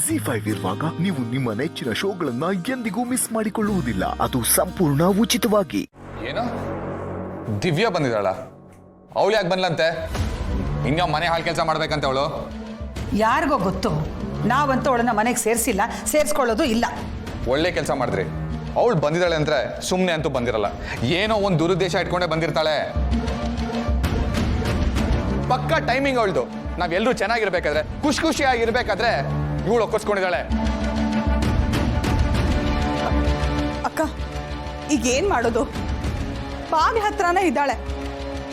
ಜಿ5 ಇರುವಾಗ ನೀವು ನಿಮ್ಮ ನೆಚ್ಚಿನ ಶೋಗಳನ್ನ ಎಂದಿಗೂ ಮಿಸ್ ಮಾಡಿಕೊಳ್ಳುವುದಿಲ್ಲ. ಅದು ಸಂಪೂರ್ಣ ಉಚಿತವಾಗಿ. ಏನು ದಿವ್ಯಾ ಬಂದಿದ್ದಾಳ? ಅವಳು ಯಾಕೆ ಬಂದ್ಲಂತೆ? ಇನ್ನ ಮನೆ ಹಾಳು ಕೆಲಸ ಮಾಡ್ಬೇಕಂತೆ ಅವಳು. ಯಾರಿಗೋ ಗೊತ್ತು. ನಾವಂತೂ ಅವಳನ್ನ ಮನೆಗೆ ಸೇರಿಸಿಲ್ಲ, ಸೇರಿಸ್ಕೊಳ್ಳೋದು ಇಲ್ಲ. ಒಳ್ಳೆ ಕೆಲಸ ಮಾಡಿದ್ರಿ. ಅವಳು ಬಂದಿದ್ದಾಳೆ ಅಂದ್ರೆ ಸುಮ್ಮನೆ ಅಂತೂ ಬಂದಿರಲ್ಲ, ಏನೋ ಒಂದು ದುರುದ್ದೇಶ ಇಟ್ಕೊಂಡೇ ಬಂದಿರ್ತಾಳೆ. ಪಕ್ಕ ಟೈಮಿಂಗ್ ಅವಳ್ದು. ನಾವೆಲ್ಲರೂ ಚೆನ್ನಾಗಿರ್ಬೇಕಾದ್ರೆ, ಖುಷಿಯಾಗಿರ್ಬೇಕಾದ್ರೆ ಇವಳು ಒಕ್ಕಿಸ್ಕೊಂಡಿದ್ದಾಳೆ. ಅಕ್ಕ ಈಗ ಏನ್ ಮಾಡೋದು? ಬಾವಿ ಹತ್ರನೇ ಇದ್ದಾಳೆ,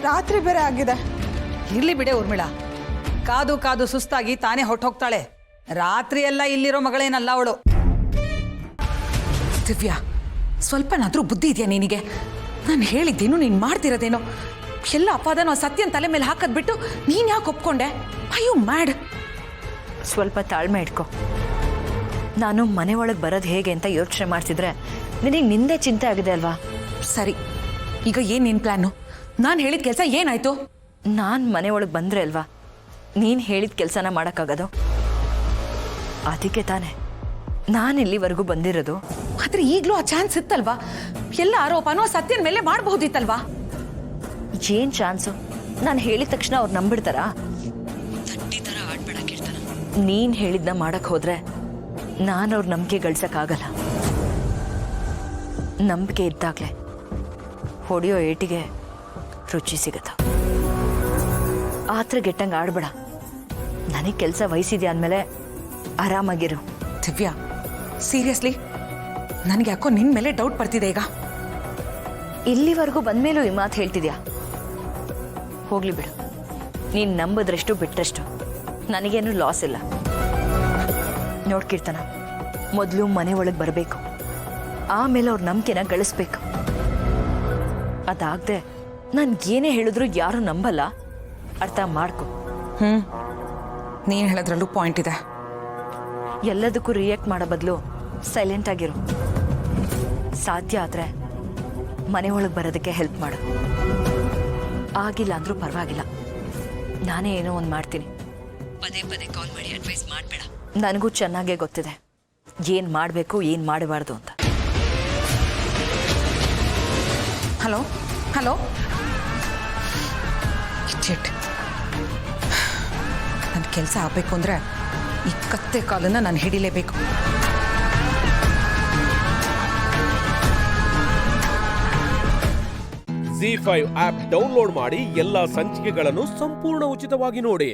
ರಾತ್ರಿ ಬೇರೆ ಆಗಿದೆ. ಇರ್ಲಿ ಬಿಡೆ ಊರ್ಮಿಳಾ, ಕಾದು ಕಾದು ಸುಸ್ತಾಗಿ ತಾನೇ ಹೊಟ್ಟೋಗ್ತಾಳೆ. ರಾತ್ರಿ ಎಲ್ಲ ಇಲ್ಲಿರೋ ಮಗಳೇನಲ್ಲ ಅವಳು. ದಿವ್ಯಾ, ಸ್ವಲ್ಪನಾದ್ರೂ ಬುದ್ಧಿ ಇದೆಯಾ ನಿನಗೆ? ನಾನು ಹೇಳಿದ್ದೇನು ನೀನು ಮಾಡ್ತಿರೋದೇನೋ? ಎಲ್ಲ ಅಪಾದನ ಸತ್ಯನ ತಲೆ ಮೇಲೆ ಹಾಕದ್ಬಿಟ್ಟು ನೀನು ಯಾಕೆ ಒಪ್ಕೊಂಡೆ? ಅಯ್ಯೋ ಮ್ಯಾಡ್. ಸ್ವಲ್ಪ ತಾಳ್ಮೆ ಇಟ್ಕೊ. ನಾನು ಮನೆ ಒಳಗೆ ಬರೋದು ಹೇಗೆ ಅಂತ ಯೋಚನೆ ಮಾಡ್ತಿದ್ರೆ ನಿನಗೆ ನಿಂದೆ ಚಿಂತೆ ಆಗಿದೆ ಅಲ್ವಾ? ಸರಿ, ಈಗ ಏನು ನಿನ್ನ ಪ್ಲ್ಯಾನು? ನಾನು ಹೇಳಿದ ಕೆಲಸ ಏನಾಯ್ತು? ನಾನು ಮನೆ ಒಳಗೆ ಬಂದರೆ ಅಲ್ವಾ ನೀನು ಹೇಳಿದ ಕೆಲಸನ ಮಾಡೋಕ್ಕಾಗೋದು? ಅದಕ್ಕೆ ತಾನೆ ನಾನು ಇಲ್ಲಿವರೆಗೂ ಬಂದಿರೋದು. ಆದ್ರೆ ಈಗಲೂ ಆ ಚಾನ್ಸ್ ಇತ್ತಲ್ವಾ? ಎಲ್ಲ ಆರೋಪನೋ ಸತ್ಯನ ಮೇಲೆ ಮಾಡಬಹುದಿತ್ತಲ್ವಾ? ಏನ್ ಚಾನ್ಸು? ನಾನು ಹೇಳಿದ ತಕ್ಷಣ ಅವ್ರು ನಂಬಿಡ್ತಾರಾ? ನೀನ್ ಹೇಳಿದ್ನ ಮಾಡಕ್ ಹೋದ್ರೆ ನಾನು ಅವ್ರ ನಂಬಿಕೆ ಗಳಿಸಕ್ಕಾಗಲ್ಲ. ನಂಬಿಕೆ ಇದ್ದಾಗ್ಲೆ ಹೊಡೆಯೋ ಏಟಿಗೆ ರುಚಿ ಸಿಗತ್ತ. ಆತ್ರ ಗೆಟ್ಟಂಗೆ ಆಡ್ಬೇಡ. ನನಗೆ ಕೆಲಸ ವಹಿಸಿದ್ಯಾ ಅಂದಮೇಲೆ ಆರಾಮಾಗಿರು. ದಿವ್ಯಾ, ಸೀರಿಯಸ್ಲಿ ನನಗೆ ಯಾಕೋ ನಿನ್ನ ಮೇಲೆ ಡೌಟ್ ಬರ್ತಿದೆ ಈಗ. ಇಲ್ಲಿವರೆಗೂ ಬಂದ್ಮೇಲೂ ಈ ಮಾತು ಹೇಳ್ತಿದ್ಯಾ? ಹೋಗ್ಲಿ ಬಿಡು. ನೀನು ನಂಬಿದ್ರಷ್ಟು ಬಿಟ್ರಷ್ಟು ನನಗೇನು ಲಾಸ್ ಇಲ್ಲ. ನೋಡ್ಕಿರ್ತಾನ, ಮೊದಲು ಮನೆ ಒಳಗೆ ಬರಬೇಕು, ಆಮೇಲೆ ಅವ್ರ ನಂಬಿಕೆನ ಗಳಿಸ್ಬೇಕು. ಅದಾಗದೆ ನನ್ಗೇನೇ ಹೇಳಿದ್ರು ಯಾರು ನಂಬಲ್ಲ. ಅರ್ಥ ಮಾಡ್ಕೊ. ನೀನು ಹೇಳೋದ್ರಲ್ಲೂ ಪಾಯಿಂಟ್ ಇದೆ. ಎಲ್ಲದಕ್ಕೂ ರಿಯಾಕ್ಟ್ ಮಾಡೋ ಬದಲು ಸೈಲೆಂಟ್ ಆಗಿರು. ಸಾಧ್ಯ ಆದರೆ ಮನೆ ಒಳಗೆ ಬರೋದಕ್ಕೆ ಹೆಲ್ಪ್ ಮಾಡು. ಆಗಿಲ್ಲ ಅಂದ್ರೂ ಪರವಾಗಿಲ್ಲ, ನಾನೇ ಏನೋ ಒಂದು ಮಾಡ್ತೀನಿ. ಪದೇ ಪದೇ ಕಾಲ್ ಮಾಡಿ ಅಡ್ವೈಸ್ ಮಾಡಬೇಡ. ನನಗೂ ಚೆನ್ನಾಗೇ ಗೊತ್ತಿದೆ ಏನು ಮಾಡಬೇಕು ಏನು ಮಾಡಬಾರ್ದು ಅಂತ. ಹಲೋ ಹಲೋ, ನನ್ನ ಕೆಲಸ ಆಗಬೇಕು ಅಂದರೆ ಈ ಕತ್ತೆ ಕಾಲನ್ನು ನಾನು ಹಿಡಿಲೇಬೇಕು. ಜಿ5 ಆಪ್ ಡೌನ್ಲೋಡ್ ಮಾಡಿ ಎಲ್ಲಾ ಸಂಚಿಕೆಗಳನ್ನು ಸಂಪೂರ್ಣ ಉಚಿತವಾಗಿ ನೋಡಿ.